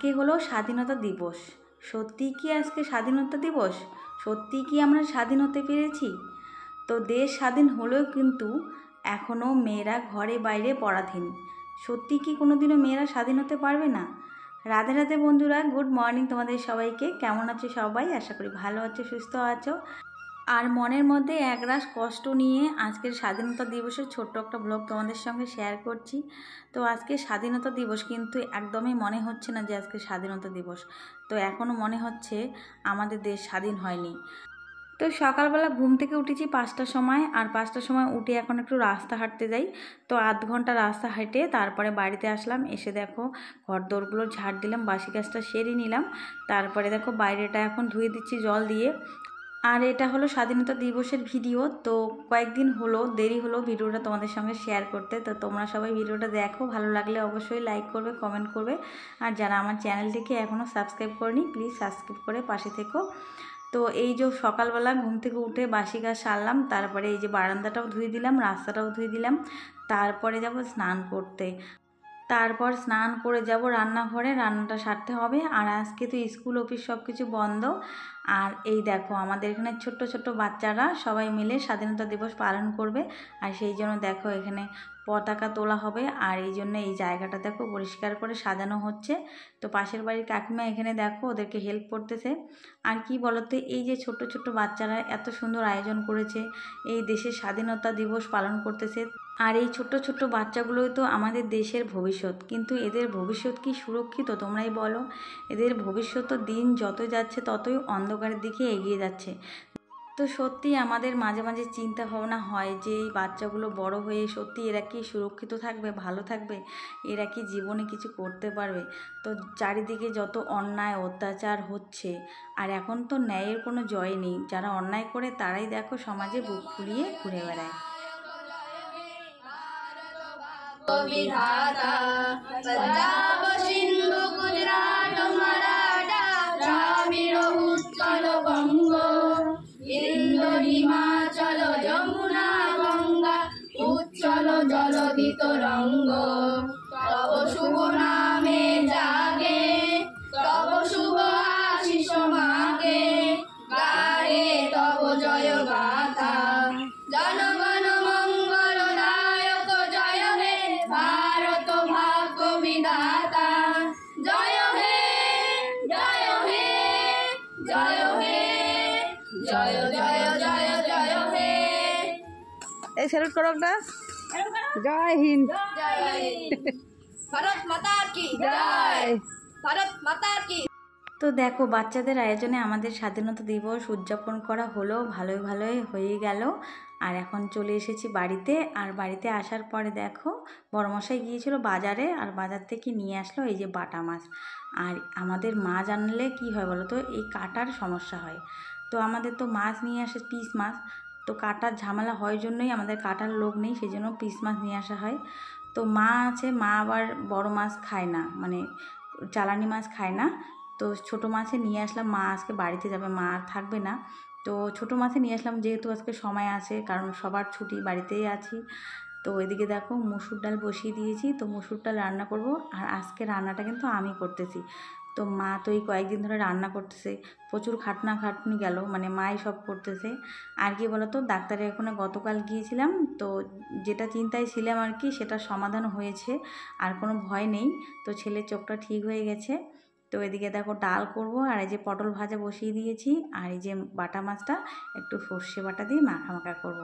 আজকে হলো স্বাধীনতা দিবস। সত্যি কি আজকে স্বাধীনতা দিবস? সত্যি কি আমরা স্বাধীন হতে পেরেছি? তো দেশ স্বাধীন হলেও কিন্তু এখনও মেয়েরা ঘরে বাইরে পরাধীন। সত্যি কি কোনোদিনও মেয়েরা স্বাধীন হতে পারবে না? রাধে রাধে বন্ধুরা, গুড মর্নিং তোমাদের সবাইকে। কেমন আছো সবাই? আশা করি ভালো আছো, সুস্থ আছো। আর মনের মধ্যে একরাশ কষ্ট নিয়ে আজকের স্বাধীনতা দিবসের ছোট্ট একটা ব্লগ তোমাদের সঙ্গে শেয়ার করছি। তো আজকে স্বাধীনতা দিবস, কিন্তু একদমই মনে হচ্ছে না যে আজকে স্বাধীনতা দিবস। তো এখনও মনে হচ্ছে আমাদের দেশ স্বাধীন হয়নি। তো সকালবেলা ঘুম থেকে উঠেছি 5টার সময়, আর 5টার সময় উঠে এখন একটু রাস্তা হাঁটতে যাই। তো আধ ঘন্টা রাস্তা হেঁটে তারপরে বাড়িতে আসলাম। এসে দেখো ঘর দোরগুলো ঝাড় দিলাম, বাসি কাজটা সেরে নিলাম। তারপরে দেখো বাইরেটা এখন ধুয়ে দিচ্ছি জল দিয়ে। আর এটা হলো স্বাধীনতা দিবসের ভিডিও। তো কয়েকদিন হলো, দেরি হলো ভিডিওটা তোমাদের সঙ্গে শেয়ার করতে। তো তোমরা সবাই ভিডিওটা দেখো, ভালো লাগলে অবশ্যই লাইক করবে, কমেন্ট করবে। আর যারা আমার চ্যানেলটিকে এখনও সাবস্ক্রাইব করেনি, প্লিজ সাবস্ক্রাইব করে পাশে থেকো। তো এই যে সকালবেলা ঘুম থেকে উঠে বাসি কাজ সারলাম, তারপরে এই যে বারান্দাটাও ধুয়ে দিলাম, রাস্তাটাও ধুয়ে দিলাম। তারপরে যাব স্নান করতে। তারপর স্নান করে যাব রান্নাঘরে, রান্নাটা সারতে হবে। আর আজকে তো স্কুল অফিস সব কিছু বন্ধ। আর এই দেখো আমাদের এখানে ছোট্ট ছোট্ট বাচ্চারা সবাই মিলে স্বাধীনতা দিবস পালন করবে। আর সেই জন্য দেখো এখানে পতাকা তোলা হবে। আর এই জন্য এই জায়গাটা দেখো পরিষ্কার করে সাজানো হচ্ছে। তো পাশের বাড়ির কাকিমা এখানে দেখো ওদেরকে হেল্প করতেছে। আর কি বলতো, এই যে ছোট্ট ছোট্ট বাচ্চারা এত সুন্দর আয়োজন করেছে, এই দেশের স্বাধীনতা দিবস পালন করতেছে। আর এই ছোট্ট ছোট্ট বাচ্চাগুলোই তো আমাদের দেশের ভবিষ্যৎ। কিন্তু এদের ভবিষ্যৎ কি সুরক্ষিত তোমরাই বলো? এদের ভবিষ্যৎ তো দিন যত যাচ্ছে ততই অন্ধকারের দিকে এগিয়ে যাচ্ছে। তো সত্যি আমাদের মাঝে মাঝে চিন্তা ভাবনা হয় যে এই বাচ্চাগুলো বড় হয়ে সত্যি এরা কি সুরক্ষিত থাকবে, ভালো থাকবে? এরা কি জীবনে কিছু করতে পারবে? তো চারিদিকে যত অন্যায় অত্যাচার হচ্ছে, আর এখন তো ন্যায়ের কোনো জয় নেই। যারা অন্যায় করে তারাই দেখো সমাজে বুক ফুলিয়ে ঘুরে বেড়ায়। विधाता पंजाब सिंधु गुजरात मराठा द्राविड़ उत्कल बंग इंद्र हिमाचल यमुना गंगा उच्चल जलधि तरंग तब शुभ नामे जागे तब शुभ आशीष मागे गाए तब जय गाथा जनगण मंगल नायक जय हे भारत भाग्य विधाता जय हे जय हे जय हे जय जय जय जय हे। এই স্যালুট করো একটা। জয় হিন্দ। जय हिंद। भारत माता की जय। भारत माता की। তো দেখো বাচ্চাদের আয়োজনে আমাদের স্বাধীনতা দিবস উদযাপন করা হলো, ভালোই ভালোই হয়ে গেল। আর এখন চলে এসেছি বাড়িতে। আর বাড়িতে আসার পরে দেখো বড়মশাই গিয়েছিল বাজারে, আর বাজার থেকে নিয়ে আসলো এই যে বাটা মাছ। আর আমাদের মাছ আনলে কি হয় বলো তো, এই কাটার সমস্যা হয়। তো আমাদের তো মাছ নিয়ে আসে পিস মাছ। তো কাটার ঝামেলা হয় জন্যই আমাদের কাটার লোক নেই, সেই জন্য পিস মাছ নিয়ে আসা হয়। তো মা আছে, মা আবার বড় মাছ খায় না, মানে চালানি মাছ খায় না। তো ছোটো মাছে নিয়ে আসলাম, মা আজকে বাড়িতে যাবে, মা আর থাকবে না। তো ছোটো মাছে নিয়ে আসলাম যেহেতু আজকে সময় আছে, কারণ সবার ছুটি, বাড়িতেই আছি। তো এদিকে দেখো মসুর ডাল বসিয়ে দিয়েছি। তো মসুর ডাল রান্না করব। আর আজকে রান্নাটা কিন্তু আমি করতেছি। তো মা তো এই কয়েকদিন ধরে রান্না করতেছে, প্রচুর খাটনি গেল, মানে মাই সব করতেছে। আর কি বলতো, ডাক্তারের ওখানে গতকাল গিয়েছিলাম। তো যেটা চিন্তায় ছিলাম আর কি, সেটা সমাধান হয়েছে, আর কোনো ভয় নেই। তো ছেলের চোখটা ঠিক হয়ে গেছে। তো এদিকে দেখো ডাল করব, আর এই যে পটল ভাজা বসিয়ে দিয়েছি। আর এই যে বাটা মাছটা একটু সর্ষে বাটা দিয়ে মাখা মাখা করব।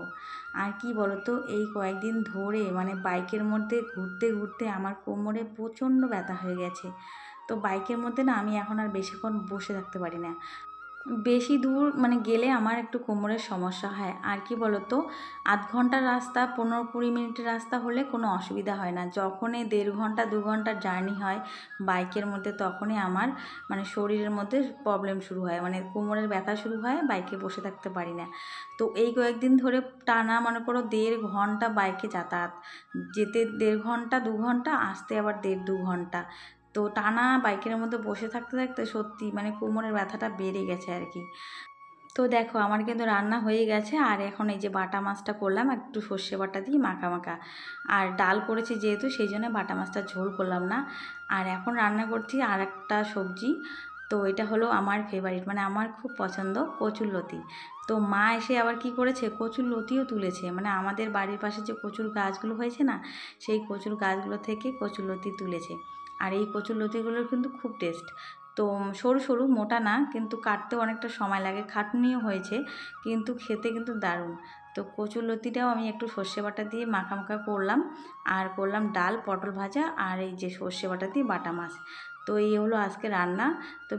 আর কি বলতো, এই কয়েকদিন ধরে মানে বাইকের মধ্যে ঘুরতে ঘুরতে আমার কোমরে প্রচণ্ড ব্যথা হয়ে গেছে। তো বাইকের মধ্যে না আমি এখন আর বেশিক্ষণ বসে থাকতে পারি না। বেশি দূর মানে গেলে আমার একটু কোমরের সমস্যা হয়। আর কি বলতো, আধ ঘন্টার রাস্তা 15-20 মিনিটের রাস্তা হলে কোনো অসুবিধা হয় না। যখনই 1.5 ঘন্টা 2 ঘন্টার জার্নি হয় বাইকের মধ্যে, তখনই আমার মানে শরীরের মধ্যে প্রবলেম শুরু হয়, মানে কোমরের ব্যথা শুরু হয়, বাইকে বসে থাকতে পারি না। তো এই কয়েকদিন ধরে টানা মনে করো 1.5 ঘন্টা বাইকে যাতায়াত, যেতে 1.5 ঘন্টা 2 ঘন্টা, আসতে আবার 1.5-2 ঘন্টা। তো টানা বাইকের মধ্যে বসে থাকতে থাকতে সত্যি মানে কোমরের ব্যথাটা বেড়ে গেছে আর কি। তো দেখো আমার কিন্তু রান্না হয়ে গেছে, আর এখন এই যে বাটা মাছটা করলাম একটু সর্ষে বাটা দিয়ে মাখা মাখা, আর ডাল করেছি যেহেতু সেই জন্য বাটা মাছটা ঝোল করলাম না। আর এখন রান্না করছি আর একটা সবজি, তো এটা হলো আমার ফেভারিট, মানে আমার খুব পছন্দ, কচুরলতি। তো মা এসে আবার কি করেছে, কচুরলতিও তুলেছে, মানে আমাদের বাড়ির পাশে যে কচুর গাছগুলো হয়েছে না, সেই কচুর গাছগুলো থেকে কচুরলতি তুলেছে। আর এই কচুরলতিগুলোর কিন্তু খুব টেস্ট। তো সরু সরু, মোটা না, কিন্তু কাটতেও অনেকটা সময় লাগে, খাটনিও হয়েছে, কিন্তু খেতে কিন্তু দারুণ। তো কচুরলতিটাও আমি একটু সর্ষে বাটা দিয়ে মাখা মাখা করলাম, আর করলাম ডাল, পটল ভাজা, আর এই যে সর্ষে বাটা দিয়ে বাটা মাছ। তো এই হলো আজকে রান্না। তো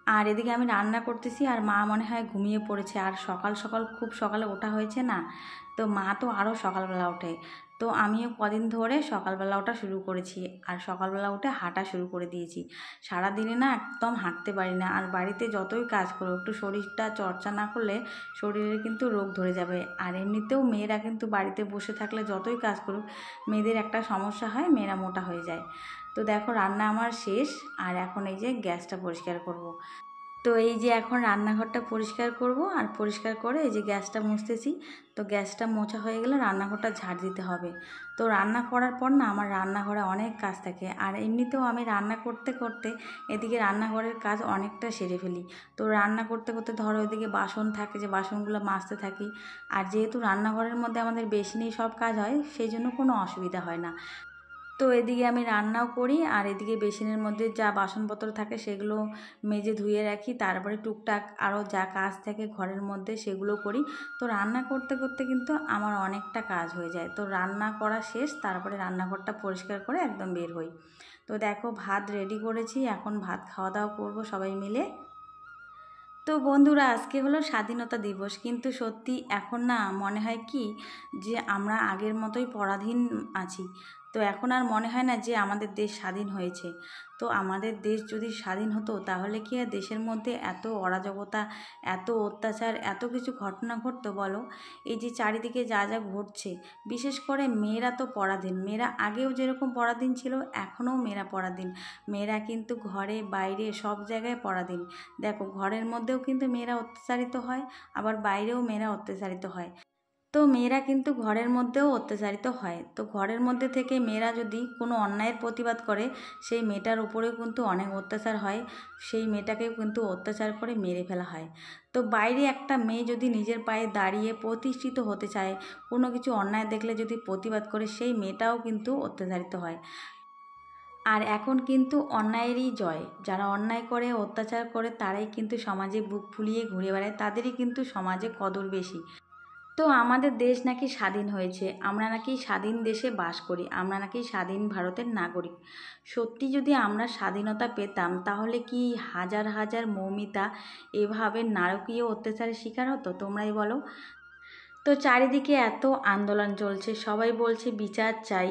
আর এদিকে আমি রান্না করতেছি, আর মা মনে হয় ঘুমিয়ে পড়েছে, আর সকাল সকাল খুব সকালে ওঠা হয়েছে না, তো মা তো আরও সকালবেলা ওঠে। তো আমিও কদিন ধরে সকালবেলা ওঠা শুরু করেছি, আর সকালবেলা উঠে হাঁটা শুরু করে দিয়েছি। সারাদিনে না একদম হাঁটতে পারি না, আর বাড়িতে যতই কাজ করো একটু শরীরটা চর্চা না করলে শরীরে কিন্তু রোগ ধরে যাবে। আর এমনিতেও মেয়েরা কিন্তু বাড়িতে বসে থাকলে যতই কাজ করুক, মেয়েদের একটা সমস্যা হয়, মেয়েরা মোটা হয়ে যায়। তো দেখো রান্না আমার শেষ, আর এখন এই যে গ্যাসটা পরিষ্কার করব। তো এই যে এখন রান্নাঘরটা পরিষ্কার করব, আর পরিষ্কার করে এই যে গ্যাসটা মুছতেছি। তো গ্যাসটা মোছা হয়ে গেলে রান্নাঘরটা ঝাড় দিতে হবে। তো রান্না করার পর না আমার রান্নাঘরে অনেক কাজ থাকে, আর এমনিতেও আমি রান্না করতে করতে এদিকে রান্নাঘরের কাজ অনেকটা সেরে ফেলি। তো রান্না করতে করতে ধরো এদিকে বাসন থাকে, যে বাসনগুলো মাজতে থাকি। আর যেহেতু রান্নাঘরের মধ্যে আমাদের বেসিনেই সব কাজ হয়, সেই জন্য কোনো অসুবিধা হয় না। তো এদিকে আমি রান্নাও করি, আর এদিকে বেসিনের মধ্যে যা বাসনপত্র থাকে সেগুলো মেজে ধুয়ে রাখি, তারপরে টুকটাক আরও যা কাজ থাকে ঘরের মধ্যে সেগুলো করি। তো রান্না করতে করতে কিন্তু আমার অনেকটা কাজ হয়ে যায়। তো রান্না করা শেষ, তারপরে রান্নাঘরটা পরিষ্কার করে একদম বের হই। তো দেখো ভাত রেডি করেছি, এখন ভাত খাওয়া দাওয়া করবো সবাই মিলে। তো বন্ধুরা আজকে হলো স্বাধীনতা দিবস, কিন্তু সত্যি এখন না মনে হয় কি, যে আমরা আগের মতোই পরাধীন আছি। তো এখন আর মনে হয় না যে আমাদের দেশ স্বাধীন হয়েছে। তো আমাদের দেশ যদি স্বাধীন হতো তাহলে কি আর দেশের মধ্যে এত অরাজকতা, এত অত্যাচার, এত কিছু ঘটনা ঘটতো বলো? এই যে চারিদিকে যা যা ঘটছে, বিশেষ করে মেয়েরা তো পরাধীন, মেয়েরা আগেও যেরকম পরাধীন ছিল এখনও মেয়েরা পরাধীন। মেয়েরা কিন্তু ঘরে বাইরে সব জায়গায় পরাধীন। দেখো ঘরের মধ্যেও কিন্তু মেয়েরা অত্যাচারিত হয়, আবার বাইরেও মেয়েরা অত্যাচারিত হয়। তো মেয়েরা কিন্তু ঘরের মধ্যেও অত্যাচারিত হয়। তো ঘরের মধ্যে থেকে মেয়েরা যদি কোনো অন্যায়ের প্রতিবাদ করে, সেই মেয়েটার উপরেও কিন্তু অনেক অত্যাচার হয়, সেই মেয়েটাকেও কিন্তু অত্যাচার করে মেরে ফেলা হয়। তো বাইরে একটা মেয়ে যদি নিজের পায়ে দাঁড়িয়ে প্রতিষ্ঠিত হতে চায়, কোনো কিছু অন্যায় দেখলে যদি প্রতিবাদ করে, সেই মেয়েটাও কিন্তু অত্যাচারিত হয়। আর এখন কিন্তু অন্যায়েরই জয়, যারা অন্যায় করে, অত্যাচার করে, তারাই কিন্তু সমাজে বুক ফুলিয়ে ঘুরে বেড়ায়, তাদেরই কিন্তু সমাজে কদর বেশি। তো আমাদের দেশ নাকি স্বাধীন হয়েছে, আমরা নাকি স্বাধীন দেশে বাস করি, আমরা নাকি স্বাধীন ভারতের নাগরিক। সত্যি যদি আমরা স্বাধীনতা পেতাম, তাহলে কি হাজার হাজার মৌমিতা এভাবে নারকীয় অত্যাচারের শিকার হতো? তোমরাই বলো। তো চারিদিকে এত আন্দোলন চলছে, সবাই বলছে বিচার চাই,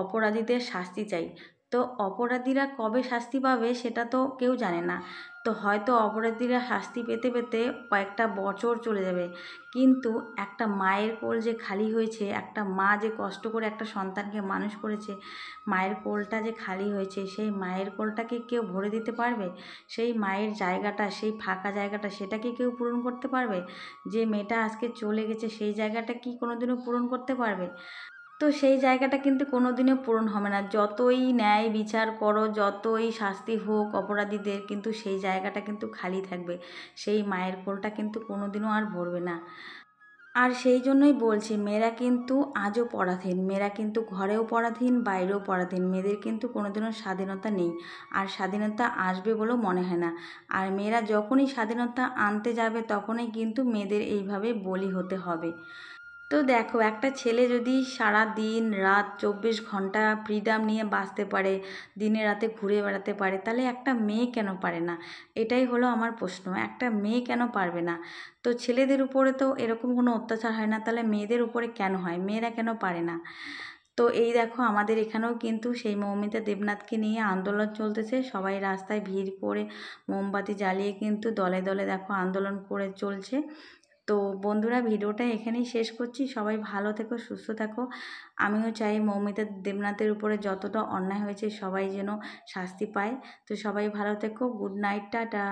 অপরাধীদের শাস্তি চাই। তো অপরাধীরা কবে শাস্তি পাবে সেটা তো কেউ জানে না। তো হয়তো অপরাধীরা শাস্তি পেতে পেতে কয়েকটা বছর চলে যাবে, কিন্তু একটা মায়ের কোল যে খালি হয়েছে, একটা মা যে কষ্ট করে একটা সন্তানকে মানুষ করেছে, মায়ের কোলটা যে খালি হয়েছে, সেই মায়ের কোলটাকে কেউ ভরে দিতে পারবে? সেই মায়ের জায়গাটা, সেই ফাঁকা জায়গাটা, সেটা কি কেউ পূরণ করতে পারবে? যে মেয়েটা আজকে চলে গেছে, সেই জায়গাটা কি কোনোদিনও পূরণ করতে পারবে? তো সেই জায়গাটা কিন্তু কোনোদিনও পূরণ হবে না, যতই ন্যায় বিচার করো, যতই শাস্তি হোক অপরাধীদের, কিন্তু সেই জায়গাটা কিন্তু খালি থাকবে, সেই মায়ের কোলটা কিন্তু কোনোদিনও আর ভরবে না। আর সেই জন্যই বলছি, মেয়েরা কিন্তু আজও পরাধীন, মেয়েরা কিন্তু ঘরেও পরাধীন, বাইরেও পরাধীন, মেয়েদের কিন্তু কোনোদিনও স্বাধীনতা নেই, আর স্বাধীনতা আসবে বলেও মনে হয় না। আর মেয়েরা যখনই স্বাধীনতা আনতে যাবে, তখনই কিন্তু মেয়েদের এইভাবে বলি হতে হবে। তো দেখো একটা ছেলে যদি সারা দিন রাত 24 ঘন্টা ফ্রিডাম নিয়ে বাঁচতে পারে, দিনে রাতে ঘুরে বেড়াতে পারে, তাহলে একটা মেয়ে কেন পারে না? এটাই হলো আমার প্রশ্ন, একটা মেয়ে কেন পারবে না? তো ছেলেদের উপরে তো এরকম কোনো অত্যাচার হয় না, তাহলে মেয়েদের উপরে কেন হয়, মেয়েরা কেন পারে না? তো এই দেখো আমাদের এখানেও কিন্তু সেই মৌমিতা দেবনাথকে নিয়ে আন্দোলন চলতেছে, সবাই রাস্তায় ভিড় করে মোমবাতি জ্বালিয়ে কিন্তু দলে দলে দেখো আন্দোলন করে চলছে। তো বন্ধুরা ভিডিওটা এখানেই শেষ করছি, সবাই ভালো থেকো, সুস্থ থাকো। আমিও চাই মৌমিতা দেবনাথের উপরে যতটা অন্যায় হয়েছে সবাই যেন শাস্তি পায়। তো সবাই ভালো থেকো, গুড নাইট, টাটা।